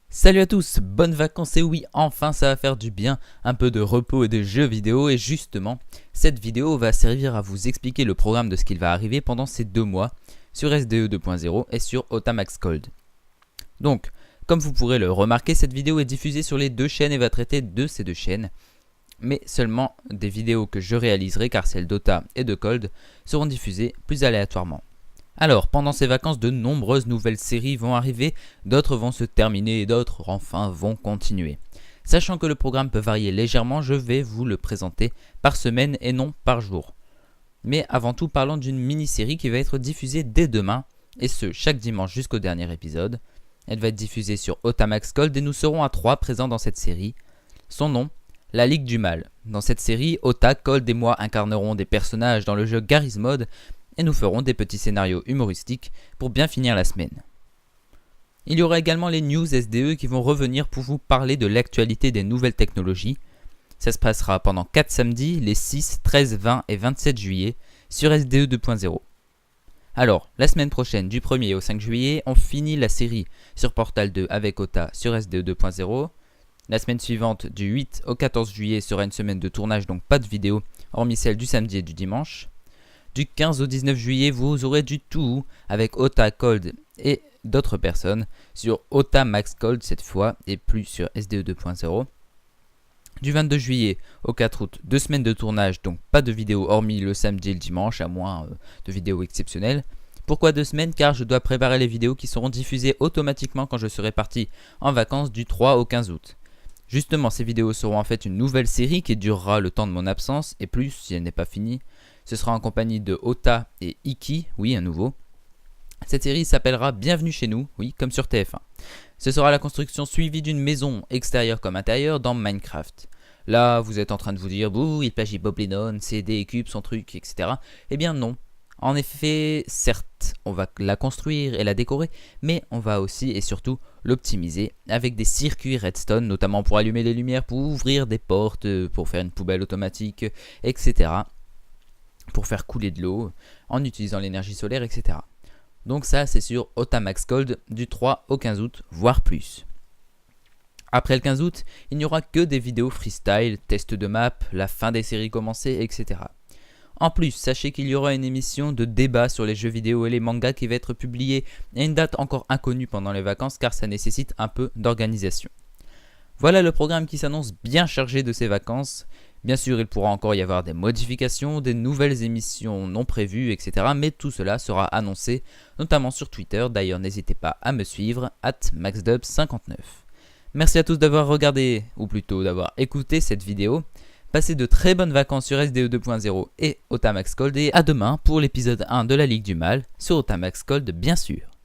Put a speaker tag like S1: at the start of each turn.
S1: Salut à tous, bonnes vacances et oui, enfin ça va faire du bien, un peu de repos et de jeux vidéo et justement, cette vidéo va servir à vous expliquer le programme de ce qu'il va arriver pendant ces 2 mois sur SDE 2.0 et sur Otamax Cold. Donc, comme vous pourrez le remarquer, cette vidéo est diffusée sur les deux chaînes et va traiter de ces deux chaînes, mais seulement des vidéos que je réaliserai car celles d'Ota et de Cold seront diffusées plus aléatoirement. Alors, pendant ces vacances, de nombreuses nouvelles séries vont arriver, d'autres vont se terminer et d'autres, enfin, vont continuer. Sachant que le programme peut varier légèrement, je vais vous le présenter par semaine et non par jour. Mais avant tout, parlons d'une mini-série qui va être diffusée dès demain, et ce, chaque dimanche jusqu'au dernier épisode. Elle va être diffusée sur Otamax Cold et nous serons à 3 présents dans cette série. Son nom, la Ligue du Mal. Dans cette série, Ota, Cold et moi incarnerons des personnages dans le jeu Garry's Mod, et nous ferons des petits scénarios humoristiques pour bien finir la semaine. Il y aura également les news SDE qui vont revenir pour vous parler de l'actualité des nouvelles technologies. Ça se passera pendant 4 samedis, les 6, 13, 20 et 27 juillet sur SDE 2.0. Alors, la semaine prochaine, du 1er au 5 juillet, on finit la série sur Portal 2 avec Ota sur SDE 2.0. La semaine suivante, du 8 au 14 juillet, sera une semaine de tournage, donc pas de vidéo, hormis celle du samedi et du dimanche. Du 15 au 19 juillet, vous aurez du tout avec Ota, Cold et d'autres personnes sur Otamax Cold cette fois et plus sur SDE 2.0. Du 22 juillet au 4 août, 2 semaines de tournage, donc pas de vidéo hormis le samedi et le dimanche, à moins de vidéos exceptionnelles. Pourquoi 2 semaines? Car je dois préparer les vidéos qui seront diffusées automatiquement quand je serai parti en vacances du 3 au 15 août. Justement, ces vidéos seront en fait une nouvelle série qui durera le temps de mon absence et plus si elle n'est pas finie. Ce sera en compagnie de Ota et Iki, oui, à nouveau. Cette série s'appellera Bienvenue chez nous, oui, comme sur TF1. Ce sera la construction suivie d'une maison, extérieure comme intérieure, dans Minecraft. Là, vous êtes en train de vous dire, bouh, il plagie Bob Lennon, CD, cube, son truc, etc. Eh bien non. En effet, certes, on va la construire et la décorer, mais on va aussi et surtout l'optimiser avec des circuits redstone, notamment pour allumer les lumières, pour ouvrir des portes, pour faire une poubelle automatique, etc. Pour faire couler de l'eau en utilisant l'énergie solaire, etc. Donc ça, c'est sur Otamax Cold du 3 au 15 août, voire plus. Après le 15 août, il n'y aura que des vidéos freestyle, tests de map, la fin des séries commencées, etc. En plus, sachez qu'il y aura une émission de débat sur les jeux vidéo et les mangas qui va être publiée à une date encore inconnue pendant les vacances car ça nécessite un peu d'organisation. Voilà le programme qui s'annonce bien chargé de ces vacances. Bien sûr, il pourra encore y avoir des modifications, des nouvelles émissions non prévues, etc. Mais tout cela sera annoncé, notamment sur Twitter. D'ailleurs, n'hésitez pas à me suivre, @maxdub59. Merci à tous d'avoir regardé, ou plutôt d'avoir écouté cette vidéo. Passez de très bonnes vacances sur SDE 2.0 et Otamax Cold. Et à demain pour l'épisode 1 de la Ligue du Mal sur Otamax Cold, bien sûr.